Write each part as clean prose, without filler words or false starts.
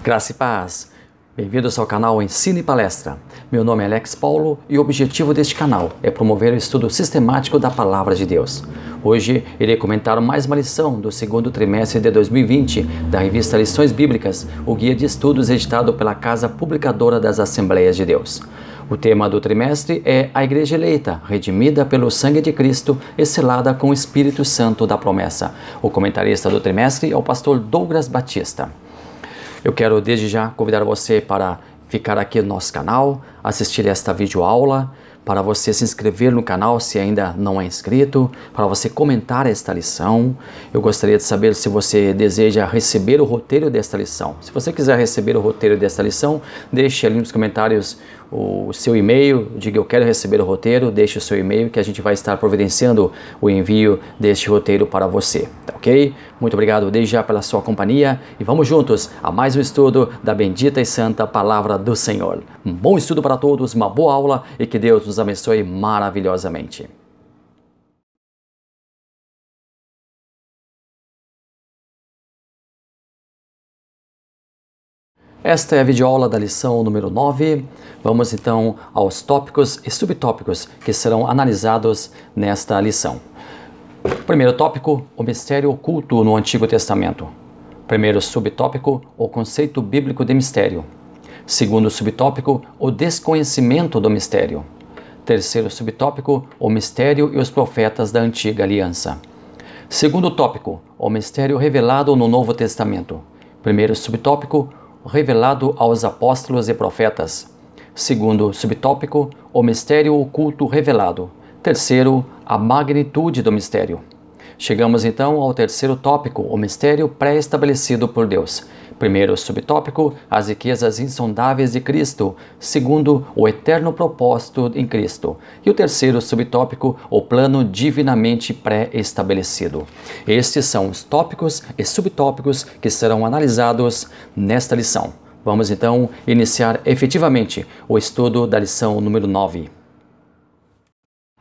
Graça e paz. Bem-vindos ao canal Ensino e Palestra. Meu nome é Alex Paulo e o objetivo deste canal é promover o estudo sistemático da Palavra de Deus. Hoje irei comentar mais uma lição do segundo trimestre de 2020 da revista Lições Bíblicas, o guia de estudos editado pela Casa Publicadora das Assembleias de Deus. O tema do trimestre é a Igreja Eleita, redimida pelo sangue de Cristo e selada com o Espírito Santo da promessa. O comentarista do trimestre é o pastor Douglas Batista. Eu quero desde já convidar você para ficar aqui no nosso canal, assistir esta videoaula, para você se inscrever no canal se ainda não é inscrito, para você comentar esta lição. Eu gostaria de saber se você deseja receber o roteiro desta lição. Se você quiser receber o roteiro desta lição, deixe ali nos comentários o seu e-mail, diga eu quero receber o roteiro, deixe o seu e-mail que a gente vai estar providenciando o envio deste roteiro para você, tá ok? Muito obrigado desde já pela sua companhia e vamos juntos a mais um estudo da bendita e santa Palavra do Senhor. Um bom estudo para todos, uma boa aula e que Deus nos abençoe maravilhosamente. Esta é a videoaula da lição número 9. Vamos então aos tópicos e subtópicos que serão analisados nesta lição. Primeiro tópico, o mistério oculto no Antigo Testamento. Primeiro subtópico, o conceito bíblico de mistério. Segundo subtópico, o desconhecimento do mistério. Terceiro subtópico, o mistério e os profetas da Antiga Aliança. Segundo tópico, o mistério revelado no Novo Testamento. Primeiro subtópico, revelado aos apóstolos e profetas. Segundo subtópico, o mistério oculto revelado. Terceiro, a magnitude do mistério. Chegamos então ao terceiro tópico, o mistério pré-estabelecido por Deus. Primeiro subtópico, as riquezas insondáveis de Cristo. Segundo, o eterno propósito em Cristo. E o terceiro subtópico, o plano divinamente pré-estabelecido. Estes são os tópicos e subtópicos que serão analisados nesta lição. Vamos então iniciar efetivamente o estudo da lição número 9.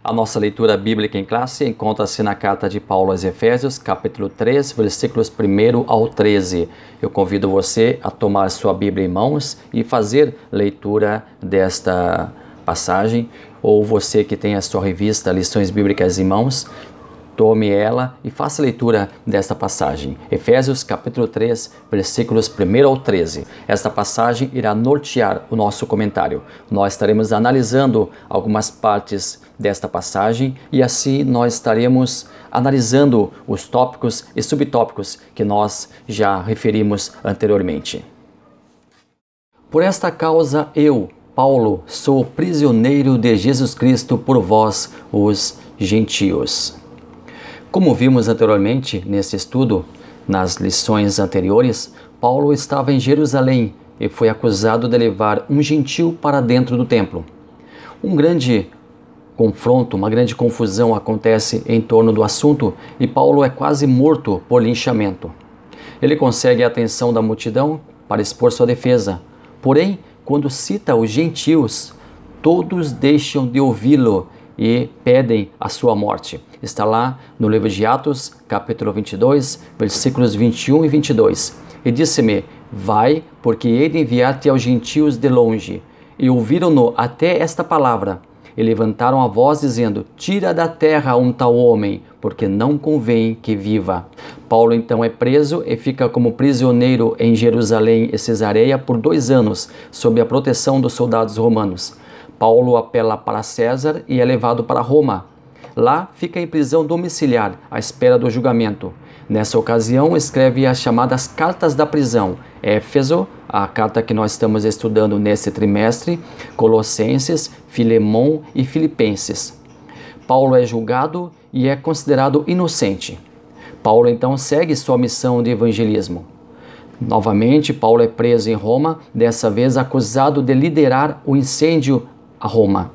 A nossa leitura bíblica em classe encontra-se na carta de Paulo aos Efésios, capítulo 3, versículos 1 ao 13. Eu convido você a tomar sua Bíblia em mãos e fazer leitura desta passagem, ou você que tem a sua revista Lições Bíblicas em mãos, tome ela e faça a leitura desta passagem. Efésios capítulo 3, versículos 1 ao 13. Esta passagem irá nortear o nosso comentário. Nós estaremos analisando algumas partes desta passagem e assim nós estaremos analisando os tópicos e subtópicos que nós já referimos anteriormente. Por esta causa eu, Paulo, sou prisioneiro de Jesus Cristo por vós, os gentios. Como vimos anteriormente nesse estudo, nas lições anteriores, Paulo estava em Jerusalém e foi acusado de levar um gentil para dentro do templo. Um grande confronto, uma grande confusão acontece em torno do assunto e Paulo é quase morto por linchamento. Ele consegue a atenção da multidão para expor sua defesa, porém, quando cita os gentios, todos deixam de ouvi-lo e pedem a sua morte. Está lá no livro de Atos, capítulo 22, versículos 21 e 22. E disse-me, vai, porque hei de enviar-te aos gentios de longe. E ouviram-no até esta palavra. E levantaram a voz dizendo, tira da terra um tal homem, porque não convém que viva. Paulo então é preso e fica como prisioneiro em Jerusalém e Cesareia por 2 anos, sob a proteção dos soldados romanos. Paulo apela para César e é levado para Roma. Lá fica em prisão domiciliar, à espera do julgamento. Nessa ocasião, escreve as chamadas cartas da prisão. Éfeso, a carta que nós estamos estudando nesse trimestre, Colossenses, Filemão e Filipenses. Paulo é julgado e é considerado inocente. Paulo então segue sua missão de evangelismo. Novamente, Paulo é preso em Roma, dessa vez acusado de liderar o incêndio a Roma.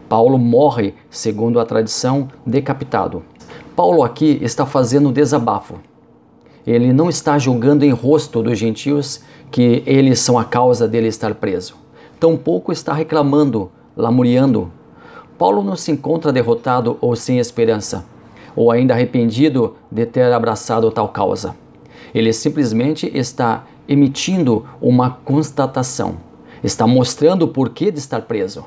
Paulo morre, segundo a tradição, decapitado. Paulo aqui está fazendo um desabafo. Ele não está julgando em rosto dos gentios que eles são a causa dele estar preso. Tampouco está reclamando, lamuriando. Paulo não se encontra derrotado ou sem esperança, ou ainda arrependido de ter abraçado tal causa. Ele simplesmente está emitindo uma constatação. Está mostrando o porquê de estar preso.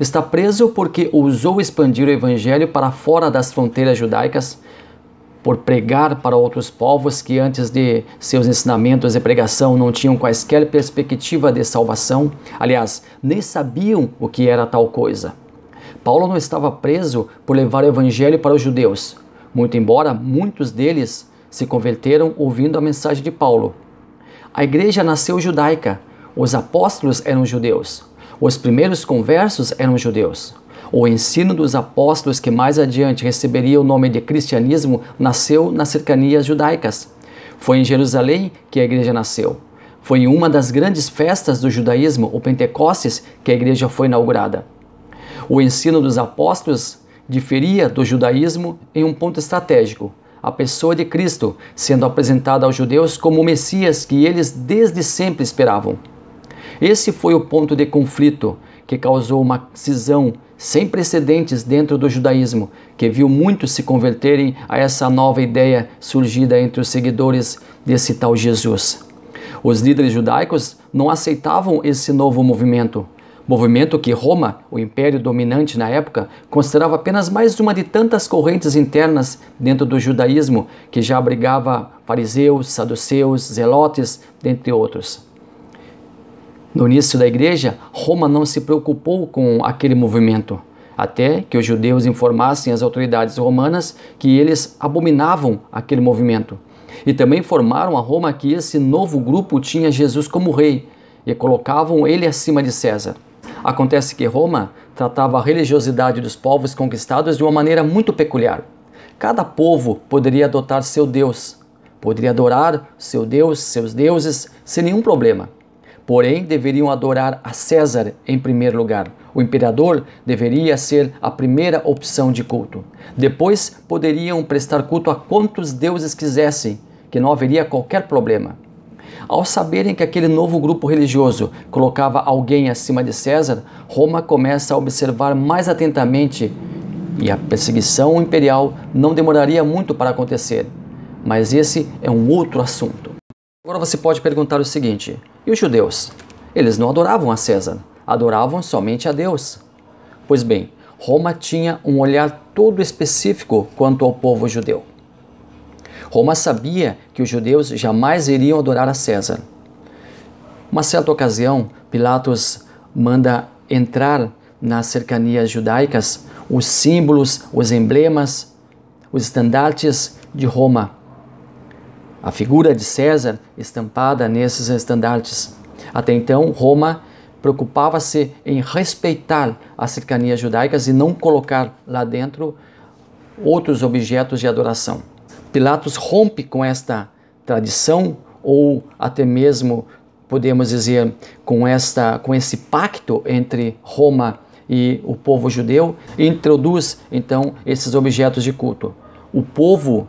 Está preso porque ousou expandir o evangelho para fora das fronteiras judaicas, por pregar para outros povos que antes de seus ensinamentos e pregação não tinham quaisquer perspectiva de salvação. Aliás, nem sabiam o que era tal coisa. Paulo não estava preso por levar o evangelho para os judeus, muito embora muitos deles se converteram ouvindo a mensagem de Paulo. A igreja nasceu judaica, os apóstolos eram judeus, os primeiros conversos eram judeus. O ensino dos apóstolos, que mais adiante receberia o nome de cristianismo, nasceu nas cercanias judaicas. Foi em Jerusalém que a igreja nasceu. Foi em uma das grandes festas do judaísmo, o Pentecostes, que a igreja foi inaugurada. O ensino dos apóstolos diferia do judaísmo em um ponto estratégico: a pessoa de Cristo sendo apresentada aos judeus como o Messias que eles desde sempre esperavam. Esse foi o ponto de conflito que causou uma cisão sem precedentes dentro do judaísmo, que viu muitos se converterem a essa nova ideia surgida entre os seguidores desse tal Jesus. Os líderes judaicos não aceitavam esse novo movimento que Roma, o império dominante na época, considerava apenas mais uma de tantas correntes internas dentro do judaísmo que já abrigava fariseus, saduceus, zelotes, dentre outros. No início da igreja, Roma não se preocupou com aquele movimento, até que os judeus informassem as autoridades romanas que eles abominavam aquele movimento. E também informaram a Roma que esse novo grupo tinha Jesus como rei e colocavam ele acima de César. Acontece que Roma tratava a religiosidade dos povos conquistados de uma maneira muito peculiar. Cada povo poderia adotar seu deus, poderia adorar seu deus, seus deuses, sem nenhum problema. Porém, deveriam adorar a César em primeiro lugar. O imperador deveria ser a primeira opção de culto. Depois, poderiam prestar culto a quantos deuses quisessem, que não haveria qualquer problema. Ao saberem que aquele novo grupo religioso colocava alguém acima de César, Roma começa a observar mais atentamente e a perseguição imperial não demoraria muito para acontecer. Mas esse é um outro assunto. Agora você pode perguntar o seguinte: e os judeus? Eles não adoravam a César, adoravam somente a Deus. Pois bem, Roma tinha um olhar todo específico quanto ao povo judeu. Roma sabia que os judeus jamais iriam adorar a César. Uma certa ocasião, Pilatos manda entrar nas cercanias judaicas os símbolos, os emblemas, os estandartes de Roma. A figura de César estampada nesses estandartes. Até então, Roma preocupava-se em respeitar as cercanias judaicas e não colocar lá dentro outros objetos de adoração. Pilatos rompe com esta tradição, ou até mesmo, podemos dizer, com esse pacto entre Roma e o povo judeu, e introduz então esses objetos de culto. O povo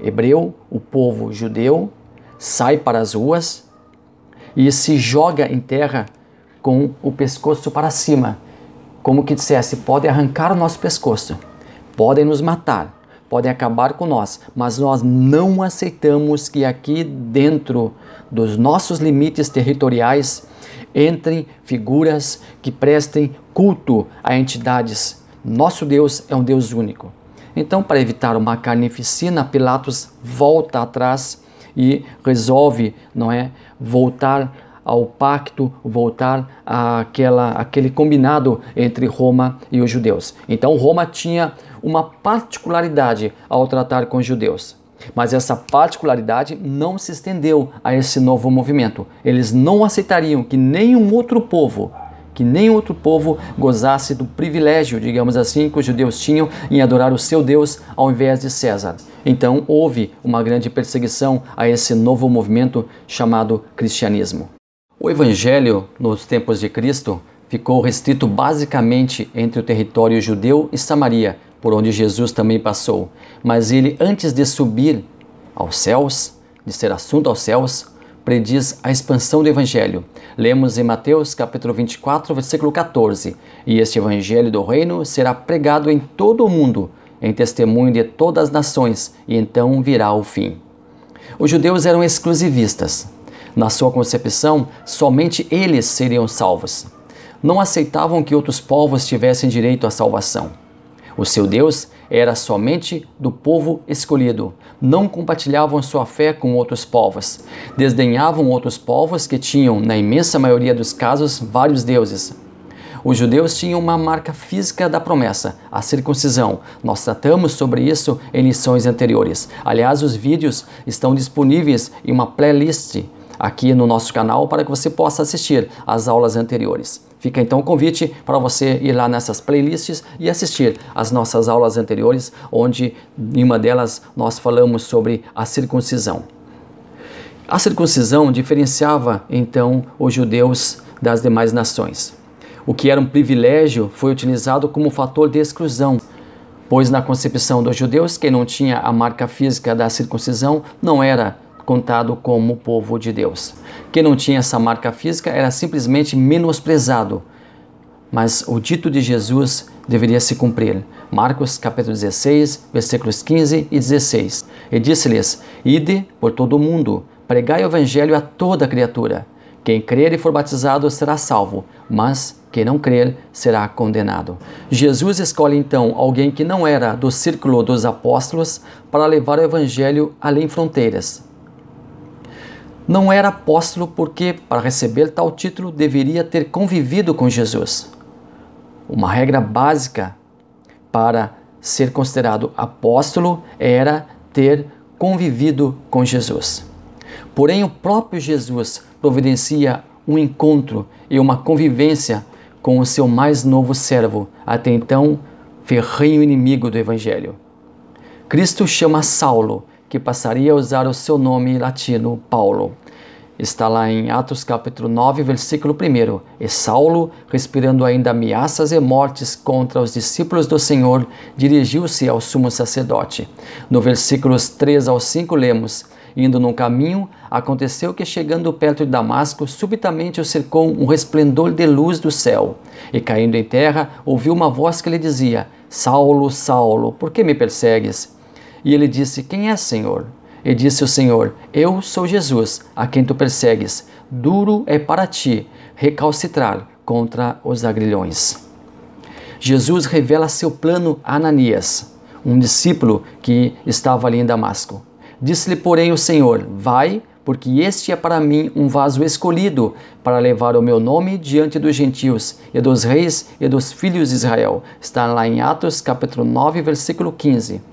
hebreu, o povo judeu, sai para as ruas e se joga em terra com o pescoço para cima, como que dissesse: podem arrancar o nosso pescoço, podem nos matar, podem acabar com nós, mas nós não aceitamos que aqui dentro dos nossos limites territoriais entrem figuras que prestem culto a entidades. Nosso Deus é um Deus único. Então, para evitar uma carnificina, Pilatos volta atrás e resolve, voltar ao pacto, voltar àquele combinado entre Roma e os judeus. Então, Roma tinha uma particularidade ao tratar com os judeus. Mas essa particularidade não se estendeu a esse novo movimento. Eles não aceitariam que nenhum outro povo gozasse do privilégio, digamos assim, que os judeus tinham em adorar o seu Deus ao invés de César. Então houve uma grande perseguição a esse novo movimento chamado cristianismo. O evangelho nos tempos de Cristo ficou restrito basicamente entre o território judeu e Samaria, por onde Jesus também passou. Mas ele, antes de subir aos céus, de ser assunto aos céus, prediz a expansão do Evangelho. Lemos em Mateus capítulo 24, versículo 14. E este Evangelho do reino será pregado em todo o mundo, em testemunho de todas as nações, e então virá o fim. Os judeus eram exclusivistas. Na sua concepção, somente eles seriam salvos. Não aceitavam que outros povos tivessem direito à salvação. O seu Deus era somente do povo escolhido. Não compartilhavam sua fé com outros povos. Desdenhavam outros povos que tinham, na imensa maioria dos casos, vários deuses. Os judeus tinham uma marca física da promessa, a circuncisão. Nós tratamos sobre isso em lições anteriores. Aliás, os vídeos estão disponíveis em uma playlist aqui no nosso canal para que você possa assistir às aulas anteriores. Fica então o convite para você ir lá nessas playlists e assistir às nossas aulas anteriores, onde em uma delas nós falamos sobre a circuncisão. A circuncisão diferenciava então os judeus das demais nações. O que era um privilégio foi utilizado como fator de exclusão, pois na concepção dos judeus, quem não tinha a marca física da circuncisão não era contado como povo de Deus. Quem não tinha essa marca física era simplesmente menosprezado. Mas o dito de Jesus deveria se cumprir. Marcos capítulo 16, versículos 15 e 16. E disse-lhes: Ide por todo o mundo, pregai o evangelho a toda criatura. Quem crer e for batizado será salvo, mas quem não crer será condenado. Jesus escolhe então alguém que não era do círculo dos apóstolos para levar o evangelho além fronteiras. Não era apóstolo porque, para receber tal título, deveria ter convivido com Jesus. Uma regra básica para ser considerado apóstolo era ter convivido com Jesus. Porém, o próprio Jesus providencia um encontro e uma convivência com o seu mais novo servo, até então ferrenho inimigo do Evangelho. Cristo chama Saulo, que passaria a usar o seu nome latino, Paulo. Está lá em Atos capítulo 9, versículo 1. E Saulo, respirando ainda ameaças e mortes contra os discípulos do Senhor, dirigiu-se ao sumo sacerdote. No versículos 3 ao 5 lemos: Indo no caminho, aconteceu que, chegando perto de Damasco, subitamente o cercou um resplendor de luz do céu. E caindo em terra, ouviu uma voz que lhe dizia: Saulo, Saulo, por que me persegues? E ele disse: Quem é, Senhor? E disse o Senhor: Eu sou Jesus, a quem tu persegues. Duro é para ti recalcitrar contra os agrilhões. Jesus revela seu plano a Ananias, um discípulo que estava ali em Damasco. Disse-lhe, porém, o Senhor: Vai, porque este é para mim um vaso escolhido para levar o meu nome diante dos gentios e dos reis e dos filhos de Israel. Está lá em Atos capítulo 9, versículo 15.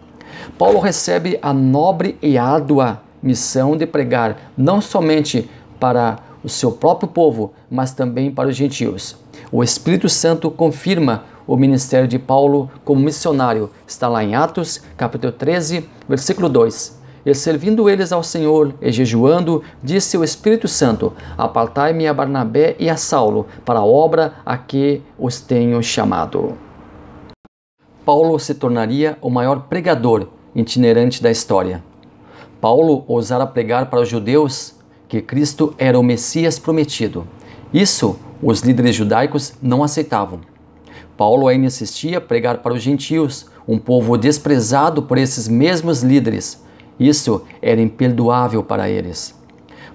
Paulo recebe a nobre e árdua missão de pregar não somente para o seu próprio povo, mas também para os gentios. O Espírito Santo confirma o ministério de Paulo como missionário. Está lá em Atos capítulo 13, versículo 2. E servindo eles ao Senhor e jejuando, disse o Espírito Santo: Apartai-me a Barnabé e a Saulo para a obra a que os tenho chamado. Paulo se tornaria o maior pregador itinerante da história. Paulo ousara pregar para os judeus que Cristo era o Messias prometido. Isso os líderes judaicos não aceitavam. Paulo ainda insistia a pregar para os gentios, um povo desprezado por esses mesmos líderes. Isso era imperdoável para eles.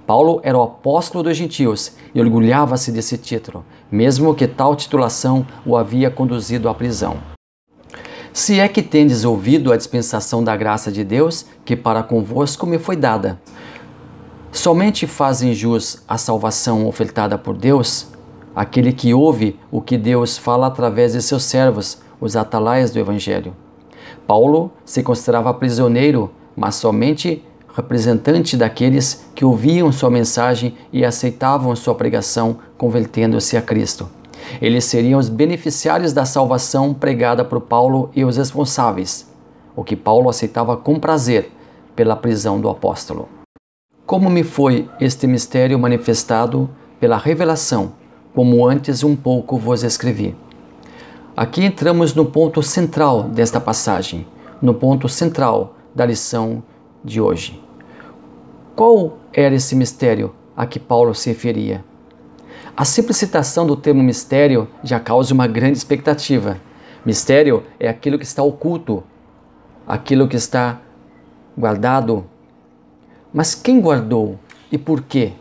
Paulo era o apóstolo dos gentios e orgulhava-se desse título, mesmo que tal titulação o havia conduzido à prisão. Se é que tendes ouvido a dispensação da graça de Deus, que para convosco me foi dada. Somente fazem jus à salvação ofertada por Deus aquele que ouve o que Deus fala através de seus servos, os atalaias do Evangelho. Paulo se considerava prisioneiro, mas somente representante daqueles que ouviam sua mensagem e aceitavam sua pregação, convertendo-se a Cristo. Eles seriam os beneficiários da salvação pregada por Paulo e os responsáveis, o que Paulo aceitava com prazer pela prisão do apóstolo. Como me foi este mistério manifestado pela revelação, como antes um pouco vos escrevi. Aqui entramos no ponto central desta passagem, no ponto central da lição de hoje. Qual era esse mistério a que Paulo se referia? A simples citação do termo mistério já causa uma grande expectativa. Mistério é aquilo que está oculto, aquilo que está guardado. Mas quem guardou e por quê?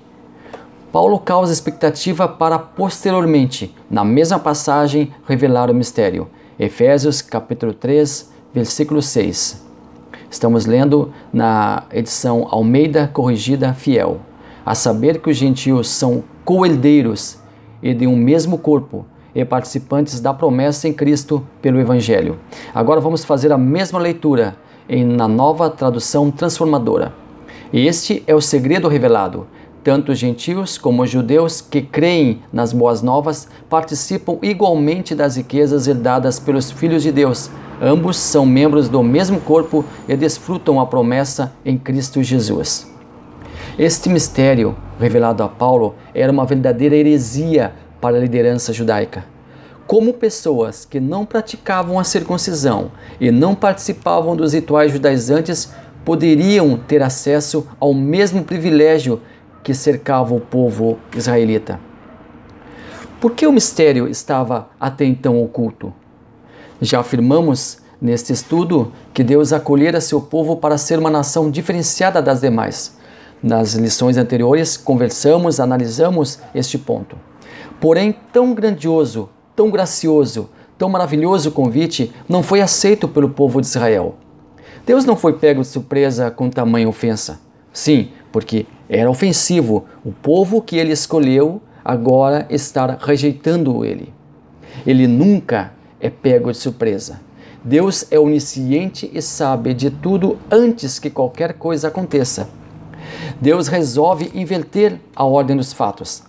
Paulo causa expectativa para posteriormente, na mesma passagem, revelar o mistério. Efésios capítulo 3, versículo 6. Estamos lendo na edição Almeida Corrigida Fiel. A saber que os gentios são co-herdeiros e de um mesmo corpo e participantes da promessa em Cristo pelo Evangelho. Agora vamos fazer a mesma leitura na Nova Tradução Transformadora. Este é o segredo revelado. Tanto os gentios como os judeus que creem nas boas novas participam igualmente das riquezas herdadas pelos filhos de Deus. Ambos são membros do mesmo corpo e desfrutam a promessa em Cristo Jesus. Este mistério, revelado a Paulo, era uma verdadeira heresia para a liderança judaica. Como pessoas que não praticavam a circuncisão e não participavam dos rituais judaizantes poderiam ter acesso ao mesmo privilégio que cercava o povo israelita? Por que o mistério estava até então oculto? Já afirmamos neste estudo que Deus acolhera seu povo para ser uma nação diferenciada das demais. Nas lições anteriores, analisamos este ponto. Porém, tão grandioso, tão gracioso, tão maravilhoso convite não foi aceito pelo povo de Israel. Deus não foi pego de surpresa com tamanha ofensa. Sim, porque era ofensivo o povo que ele escolheu agora estar rejeitando ele. Ele nunca é pego de surpresa. Deus é onisciente e sabe de tudo antes que qualquer coisa aconteça. Deus resolve inverter a ordem dos fatos.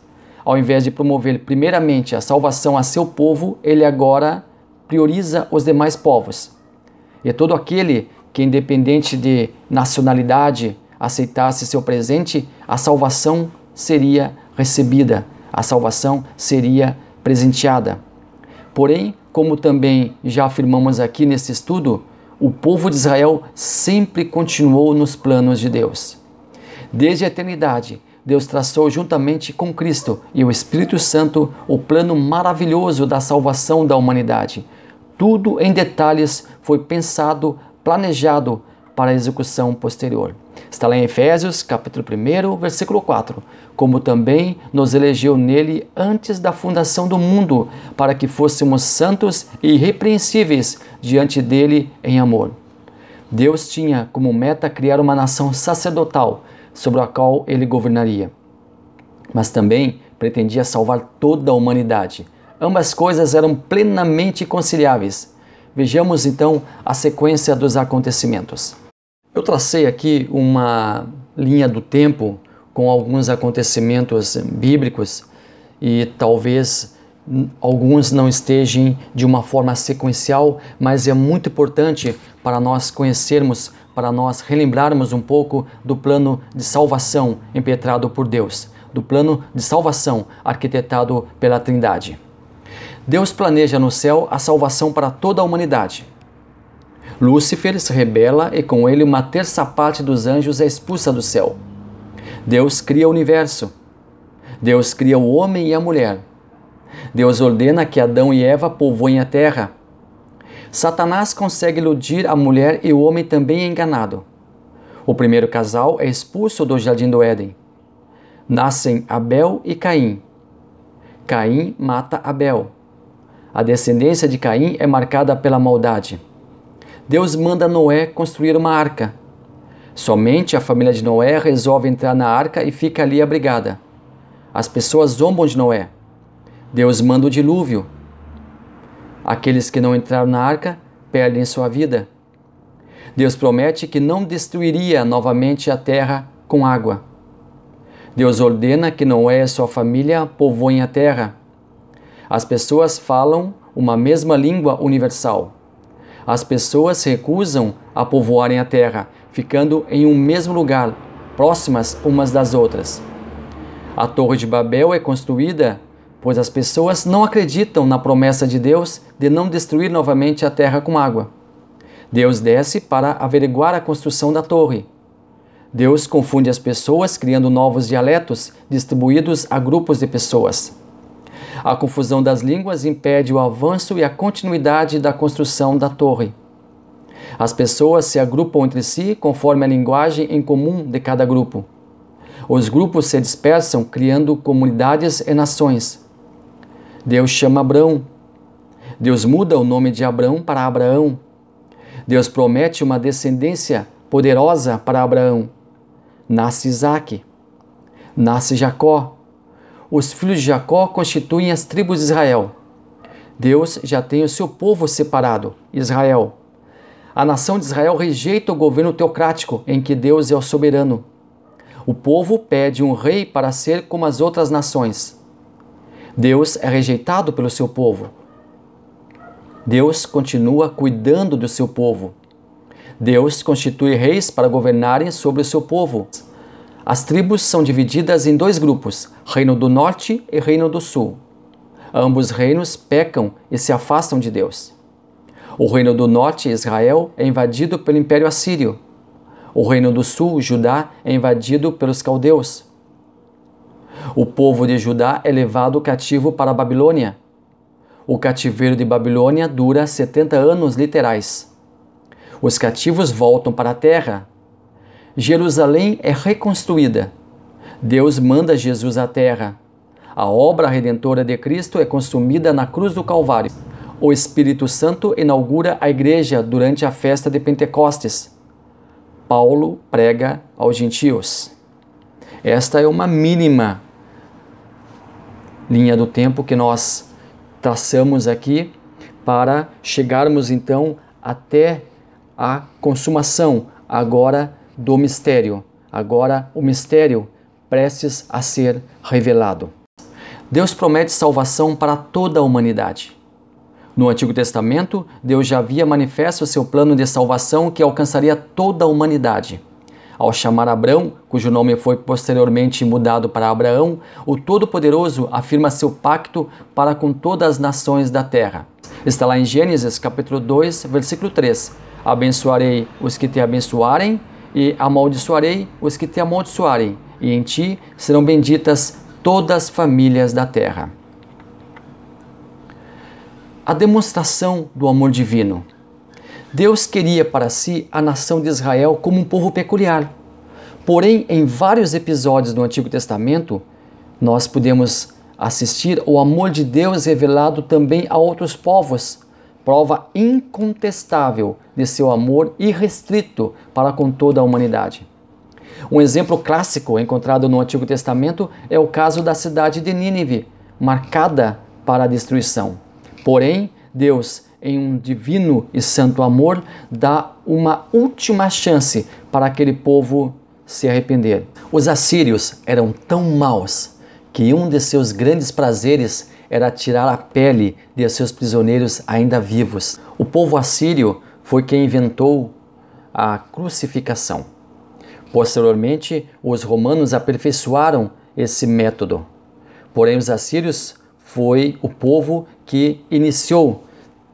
Ao invés de promover primeiramente a salvação a seu povo, ele agora prioriza os demais povos. E todo aquele que, independente de nacionalidade, aceitasse seu presente, a salvação seria recebida, a salvação seria presenteada. Porém, como também já afirmamos aqui nesse estudo, o povo de Israel sempre continuou nos planos de Deus. Desde a eternidade, Deus traçou juntamente com Cristo e o Espírito Santo o plano maravilhoso da salvação da humanidade. Tudo em detalhes foi pensado, planejado para a execução posterior. Está lá em Efésios, capítulo 1, versículo 4. Como também nos elegeu nele antes da fundação do mundo, para que fôssemos santos e irrepreensíveis diante dele em amor. Deus tinha como meta criar uma nação sacerdotal, sobre a qual ele governaria. Mas também pretendia salvar toda a humanidade. Ambas coisas eram plenamente conciliáveis. Vejamos então a sequência dos acontecimentos. Eu tracei aqui uma linha do tempo com alguns acontecimentos bíblicos e talvez alguns não estejam de uma forma sequencial, mas é muito importante para nós conhecermos, para nós relembrarmos um pouco do plano de salvação impetrado por Deus, do plano de salvação arquitetado pela Trindade. Deus planeja no céu a salvação para toda a humanidade. Lúcifer se rebela e com ele uma terça parte dos anjos é expulsa do céu. Deus cria o universo. Deus cria o homem e a mulher. Deus ordena que Adão e Eva povoem a terra. Satanás consegue iludir a mulher e o homem também é enganado. O primeiro casal é expulso do jardim do Éden. Nascem Abel e Caim. Caim mata Abel. A descendência de Caim é marcada pela maldade. Deus manda Noé construir uma arca. Somente a família de Noé resolve entrar na arca e fica ali abrigada. As pessoas zombam de Noé. Deus manda o dilúvio. Aqueles que não entraram na arca perdem sua vida. Deus promete que não destruiria novamente a terra com água. Deus ordena que Noé e sua família povoem a terra. As pessoas falam uma mesma língua universal. As pessoas se recusam a povoarem a terra, ficando em um mesmo lugar, próximas umas das outras. A Torre de Babel é construída, pois as pessoas não acreditam na promessa de Deus de não destruir novamente a terra com água. Deus desce para averiguar a construção da torre. Deus confunde as pessoas, criando novos dialetos distribuídos a grupos de pessoas. A confusão das línguas impede o avanço e a continuidade da construção da torre. As pessoas se agrupam entre si conforme a linguagem em comum de cada grupo. Os grupos se dispersam, criando comunidades e nações. Deus chama Abrão. Deus muda o nome de Abrão para Abraão. Deus promete uma descendência poderosa para Abraão. Nasce Isaque. Nasce Jacó. Os filhos de Jacó constituem as tribos de Israel. Deus já tem o seu povo separado, Israel. A nação de Israel rejeita o governo teocrático em que Deus é o soberano. O povo pede um rei para ser como as outras nações. Deus é rejeitado pelo seu povo. Deus continua cuidando do seu povo. Deus constitui reis para governarem sobre o seu povo. As tribos são divididas em dois grupos, Reino do Norte e Reino do Sul. Ambos reinos pecam e se afastam de Deus. O Reino do Norte, Israel, é invadido pelo Império Assírio. O Reino do Sul, Judá, é invadido pelos caldeus. O povo de Judá é levado cativo para a Babilônia. O cativeiro de Babilônia dura 70 anos literais. Os cativos voltam para a terra. Jerusalém é reconstruída. Deus manda Jesus à terra. A obra redentora de Cristo é consumida na cruz do Calvário. O Espírito Santo inaugura a igreja durante a festa de Pentecostes. Paulo prega aos gentios. Esta é uma mínima linha do tempo que nós traçamos aqui para chegarmos então até a consumação agora do mistério. Agora o mistério prestes a ser revelado. Deus promete salvação para toda a humanidade. No Antigo Testamento, Deus já havia manifesto o seu plano de salvação que alcançaria toda a humanidade. Ao chamar Abrão, cujo nome foi posteriormente mudado para Abraão, o Todo-Poderoso afirma seu pacto para com todas as nações da terra. Está lá em Gênesis capítulo 2, versículo 3. Abençoarei os que te abençoarem e amaldiçoarei os que te amaldiçoarem, e em ti serão benditas todas as famílias da terra. A demonstração do amor divino. Deus queria para si a nação de Israel como um povo peculiar. Porém, em vários episódios do Antigo Testamento, nós podemos assistir o amor de Deus revelado também a outros povos, prova incontestável de seu amor irrestrito para com toda a humanidade. Um exemplo clássico encontrado no Antigo Testamento é o caso da cidade de Nínive, marcada para a destruição. Porém, Deus, em um divino e santo amor, dá uma última chance para aquele povo se arrepender. Os assírios eram tão maus que um de seus grandes prazeres era tirar a pele de seus prisioneiros ainda vivos. O povo assírio foi quem inventou a crucificação. Posteriormente, os romanos aperfeiçoaram esse método. Porém, os assírios foi o povo que iniciou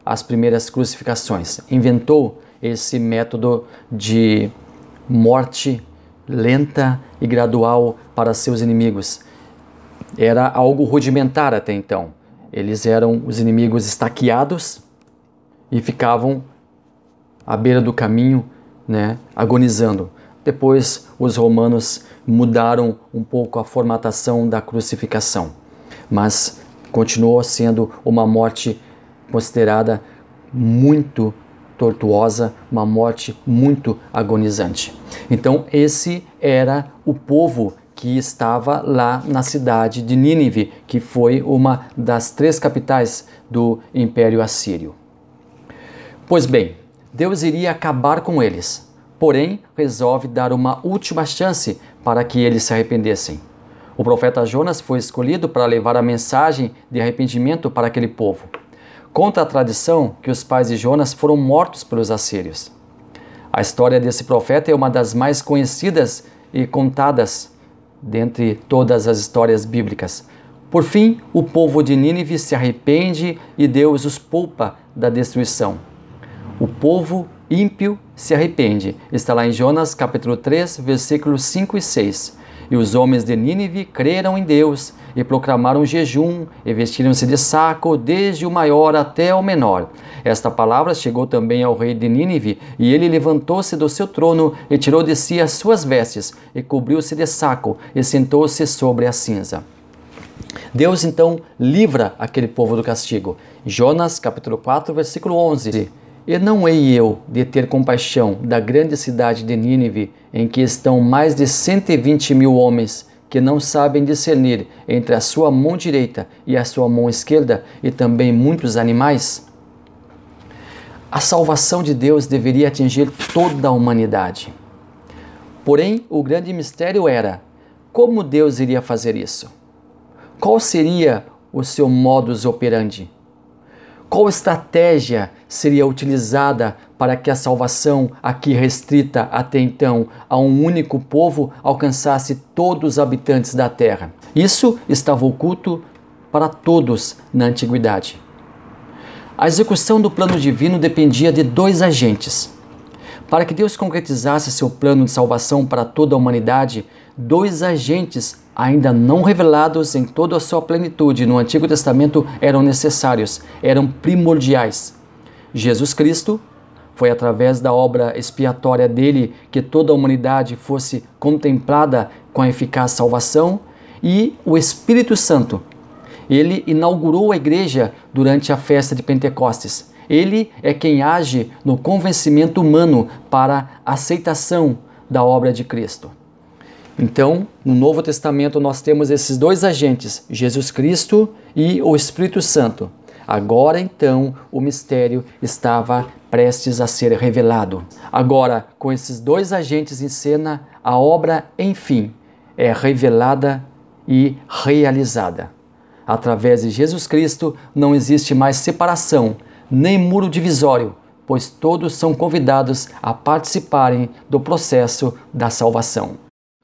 as primeiras crucificações, inventou esse método de morte lenta e gradual para seus inimigos. Era algo rudimentar até então. Eles eram os inimigos estaqueados e ficavam à beira do caminho, agonizando. Depois, os romanos mudaram um pouco a formatação da crucificação, mas continuou sendo uma morte considerada muito tortuosa, uma morte muito agonizante. Então, esse era o povo que estava lá na cidade de Nínive, que foi uma das 3 capitais do Império Assírio. Pois bem, Deus iria acabar com eles, porém resolve dar uma última chance para que eles se arrependessem. O profeta Jonas foi escolhido para levar a mensagem de arrependimento para aquele povo. Conta a tradição que os pais de Jonas foram mortos pelos assírios. A história desse profeta é uma das mais conhecidas e contadas dentre todas as histórias bíblicas. Por fim, o povo de Nínive se arrepende e Deus os poupa da destruição. O povo ímpio se arrepende. Está lá em Jonas capítulo 3, versículos 5 e 6. E os homens de Nínive creram em Deus e proclamaram jejum, e vestiram-se de saco, desde o maior até o menor. Esta palavra chegou também ao rei de Nínive, e ele levantou-se do seu trono, e tirou de si as suas vestes, e cobriu-se de saco, e sentou-se sobre a cinza. Deus então livra aquele povo do castigo. Jonas capítulo 4, versículo 11. E não hei eu de ter compaixão da grande cidade de Nínive, em que estão mais de 120.000 homens, que não sabem discernir entre a sua mão direita e a sua mão esquerda, e também muitos animais? A salvação de Deus deveria atingir toda a humanidade. Porém, o grande mistério era: como Deus iria fazer isso? Qual seria o seu modus operandi? Qual estratégia seria utilizada para que a salvação, aqui restrita até então a um único povo, alcançasse todos os habitantes da terra? Isso estava oculto para todos na antiguidade. A execução do plano divino dependia de dois agentes. Para que Deus concretizasse seu plano de salvação para toda a humanidade, dois agentes ainda não revelados em toda a sua plenitude no Antigo Testamento eram necessários, eram primordiais. Jesus Cristo, foi através da obra expiatória dele que toda a humanidade fosse contemplada com a eficaz salvação, e o Espírito Santo. Ele inaugurou a igreja durante a festa de Pentecostes. Ele é quem age no convencimento humano para a aceitação da obra de Cristo. Então, no Novo Testamento nós temos esses dois agentes, Jesus Cristo e o Espírito Santo. Agora então o mistério estava prestes a ser revelado. Agora, com esses dois agentes em cena, a obra, enfim, é revelada e realizada. Através de Jesus Cristo não existe mais separação, nem muro divisório, pois todos são convidados a participarem do processo da salvação.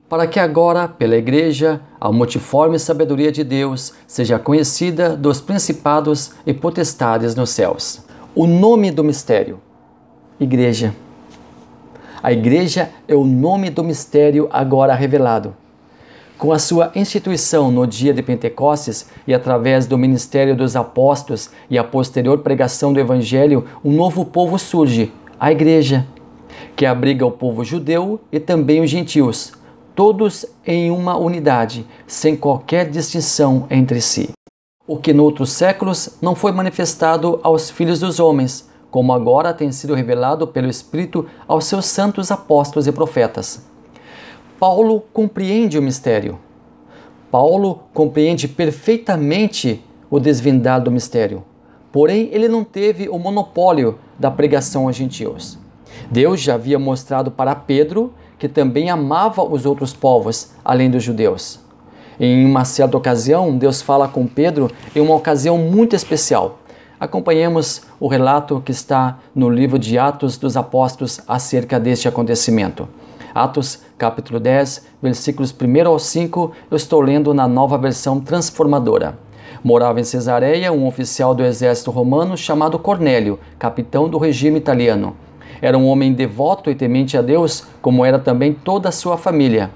Para que agora, pela Igreja, a multiforme sabedoria de Deus seja conhecida dos principados e potestades nos céus. O nome do mistério: Igreja. A Igreja é o nome do mistério agora revelado. Com a sua instituição no dia de Pentecostes e através do ministério dos apóstolos e a posterior pregação do Evangelho, um novo povo surge, a Igreja, que abriga o povo judeu e também os gentios, todos em uma unidade, sem qualquer distinção entre si. O que noutros séculos não foi manifestado aos filhos dos homens, como agora tem sido revelado pelo Espírito aos seus santos apóstolos e profetas. Paulo compreende o mistério. Paulo compreende perfeitamente o desvendar do mistério. Porém, ele não teve o monopólio da pregação aos gentios. Deus já havia mostrado para Pedro que também amava os outros povos, além dos judeus. Em uma certa ocasião, Deus fala com Pedro em uma ocasião muito especial. Acompanhemos o relato que está no livro de Atos dos Apóstolos acerca deste acontecimento. Atos, capítulo 10, versículos 1 ao 5, eu estou lendo na Nova Versão Transformadora. Morava em Cesareia um oficial do exército romano chamado Cornélio, capitão do regime italiano. Era um homem devoto e temente a Deus, como era também toda a sua família.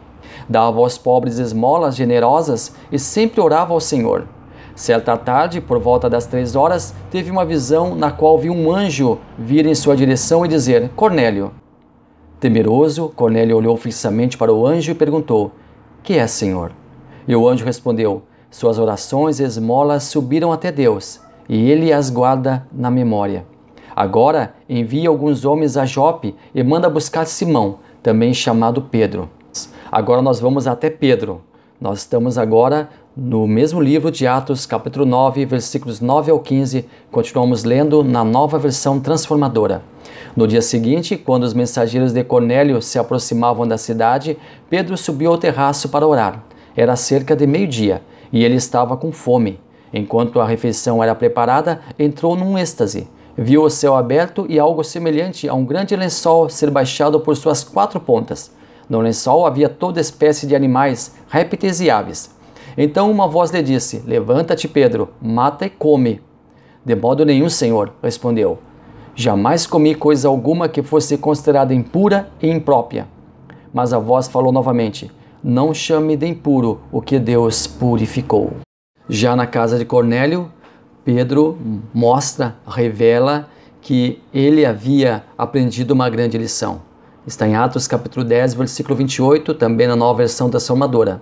Dava aos pobres esmolas generosas e sempre orava ao Senhor. Certa tarde, por volta das 3 horas, teve uma visão na qual viu um anjo vir em sua direção e dizer: Cornélio. Temeroso, Cornélio olhou fixamente para o anjo e perguntou: Que é, Senhor? E o anjo respondeu: Suas orações e esmolas subiram até Deus, e Ele as guarda na memória. Agora envia alguns homens a Jope e manda buscar Simão, também chamado Pedro. Agora nós vamos até Pedro. Nós estamos agora no mesmo livro de Atos, capítulo 9, versículos 9 ao 15. Continuamos lendo na Nova Versão Transformadora. No dia seguinte, quando os mensageiros de Cornélio se aproximavam da cidade, Pedro subiu ao terraço para orar. Era cerca de meio-dia e ele estava com fome. Enquanto a refeição era preparada, entrou num êxtase. Viu o céu aberto e algo semelhante a um grande lençol ser baixado por suas 4 pontas. No lençol havia toda espécie de animais, répteis e aves. Então uma voz lhe disse: Levanta-te, Pedro, mata e come. De modo nenhum, Senhor, respondeu. Jamais comi coisa alguma que fosse considerada impura e imprópria. Mas a voz falou novamente: não chame de impuro o que Deus purificou. Já na casa de Cornélio, Pedro revela que ele havia aprendido uma grande lição. Está em Atos capítulo 10, versículo 28, também na Nova Versão Transformadora.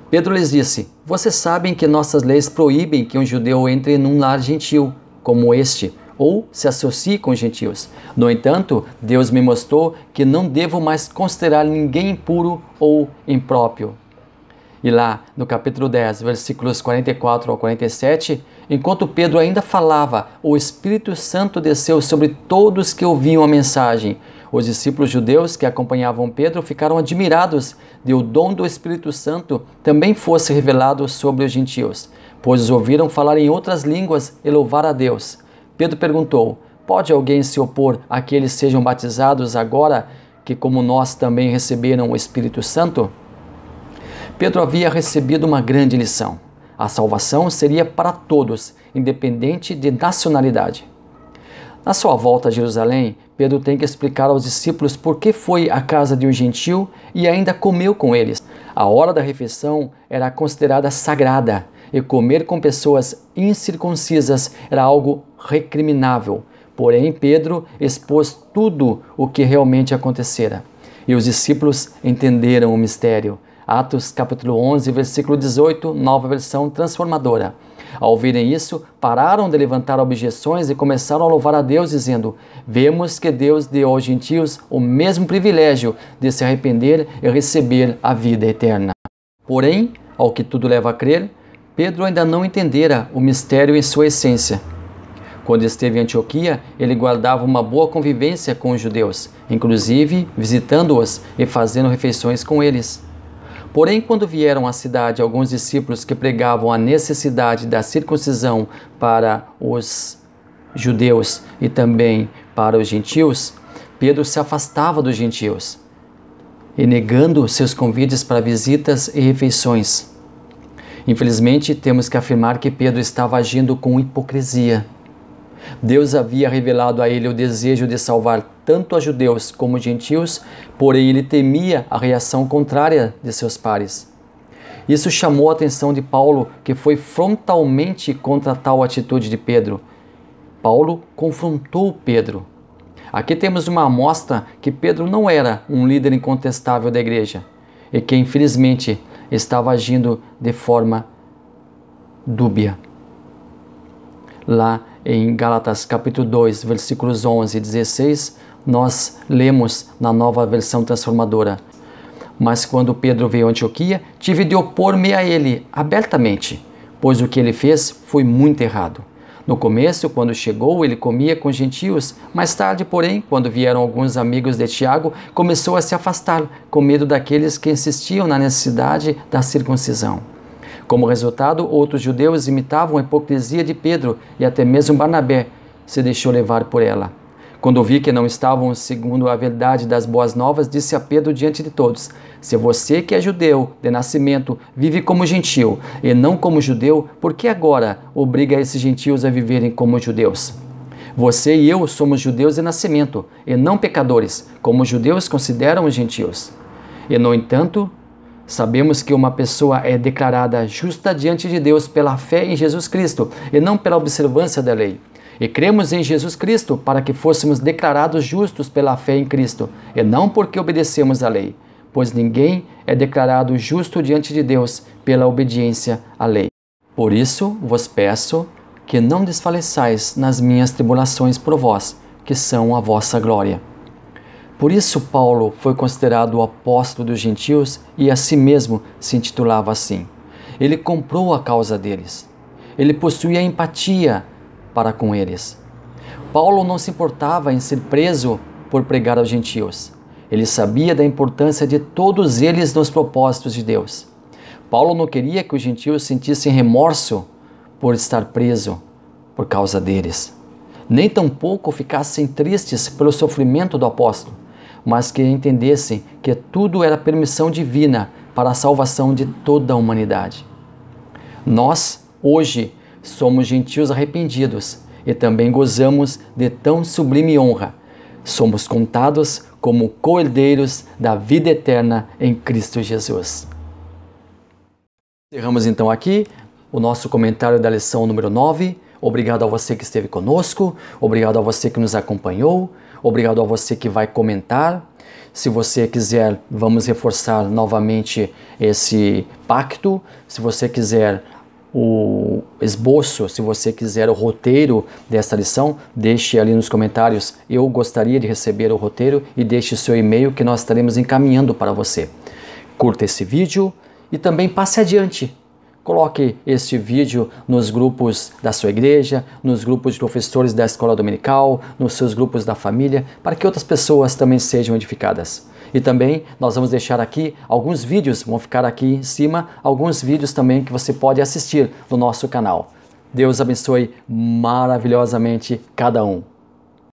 Pedro lhes disse: vocês sabem que nossas leis proíbem que um judeu entre num lar gentil, como este, ou se associe com os gentios. No entanto, Deus me mostrou que não devo mais considerar ninguém impuro ou impróprio. E lá, no capítulo 10, versículos 44 ao 47, enquanto Pedro ainda falava, o Espírito Santo desceu sobre todos que ouviam a mensagem. Os discípulos judeus que acompanhavam Pedro ficaram admirados de o dom do Espírito Santo também fosse revelado sobre os gentios, pois os ouviram falar em outras línguas e louvar a Deus. Pedro perguntou: pode alguém se opor a que eles sejam batizados agora que, como nós, também receberam o Espírito Santo? Pedro havia recebido uma grande lição. A salvação seria para todos, independente de nacionalidade. Na sua volta a Jerusalém, Pedro tem que explicar aos discípulos por que foi à casa de um gentil e ainda comeu com eles. A hora da refeição era considerada sagrada e comer com pessoas incircuncisas era algo recriminável. Porém, Pedro expôs tudo o que realmente acontecera. E os discípulos entenderam o mistério. Atos capítulo 11, versículo 18, Nova Versão Transformadora. Ao ouvirem isso, pararam de levantar objeções e começaram a louvar a Deus, dizendo: vemos que Deus deu aos gentios o mesmo privilégio de se arrepender e receber a vida eterna. Porém, ao que tudo leva a crer, Pedro ainda não entendera o mistério em sua essência. Quando esteve em Antioquia, ele guardava uma boa convivência com os judeus, inclusive visitando-os e fazendo refeições com eles. Porém, quando vieram à cidade alguns discípulos que pregavam a necessidade da circuncisão para os judeus e também para os gentios, Pedro se afastava dos gentios e negando seus convites para visitas e refeições. Infelizmente, temos que afirmar que Pedro estava agindo com hipocrisia. Deus havia revelado a ele o desejo de salvar tanto a judeus como a gentios, porém ele temia a reação contrária de seus pares. Isso chamou a atenção de Paulo, que foi frontalmente contra tal atitude de Pedro. Paulo confrontou Pedro. Aqui temos uma amostra que Pedro não era um líder incontestável da igreja e que infelizmente estava agindo de forma dúbia. Lá em Gálatas capítulo 2, versículos 11 e 16, nós lemos na Nova Versão Transformadora: mas quando Pedro veio a Antioquia, tive de opor-me a ele abertamente, pois o que ele fez foi muito errado. No começo, quando chegou, ele comia com gentios. Mais tarde, porém, quando vieram alguns amigos de Tiago, começou a se afastar, com medo daqueles que insistiam na necessidade da circuncisão. Como resultado, outros judeus imitavam a hipocrisia de Pedro e até mesmo Barnabé se deixou levar por ela. Quando vi que não estavam segundo a verdade das boas novas, disse a Pedro diante de todos: se você que é judeu de nascimento vive como gentil e não como judeu, por que agora obriga esses gentios a viverem como judeus? Você e eu somos judeus de nascimento e não pecadores, como os judeus consideram os gentios. E no entanto, sabemos que uma pessoa é declarada justa diante de Deus pela fé em Jesus Cristo e não pela observância da lei. E cremos em Jesus Cristo para que fôssemos declarados justos pela fé em Cristo e não porque obedecemos à lei, pois ninguém é declarado justo diante de Deus pela obediência à lei. Por isso vos peço que não desfaleçais nas minhas tribulações por vós, que são a vossa glória. Por isso Paulo foi considerado o apóstolo dos gentios e a si mesmo se intitulava assim. Ele comprou a causa deles. Ele possuía empatia para com eles. Paulo não se importava em ser preso por pregar aos gentios. Ele sabia da importância de todos eles nos propósitos de Deus. Paulo não queria que os gentios sentissem remorso por estar preso por causa deles, nem tampouco ficassem tristes pelo sofrimento do apóstolo, mas que entendessem que tudo era permissão divina para a salvação de toda a humanidade. Nós, hoje, somos gentios arrependidos e também gozamos de tão sublime honra. Somos contados como co-herdeiros da vida eterna em Cristo Jesus. Encerramos então aqui o nosso comentário da lição número 9. Obrigado a você que esteve conosco, obrigado a você que nos acompanhou, obrigado a você que vai comentar. Se você quiser, vamos reforçar novamente esse pacto. Se você quiser o esboço, se você quiser o roteiro desta lição, deixe ali nos comentários. Eu gostaria de receber o roteiro e deixe seu e-mail que nós estaremos encaminhando para você. Curta esse vídeo e também passe adiante. Coloque este vídeo nos grupos da sua igreja, nos grupos de professores da escola dominical, nos seus grupos da família, para que outras pessoas também sejam edificadas. E também nós vamos deixar aqui alguns vídeos, vão ficar aqui em cima, alguns vídeos também que você pode assistir no nosso canal. Deus abençoe maravilhosamente cada um.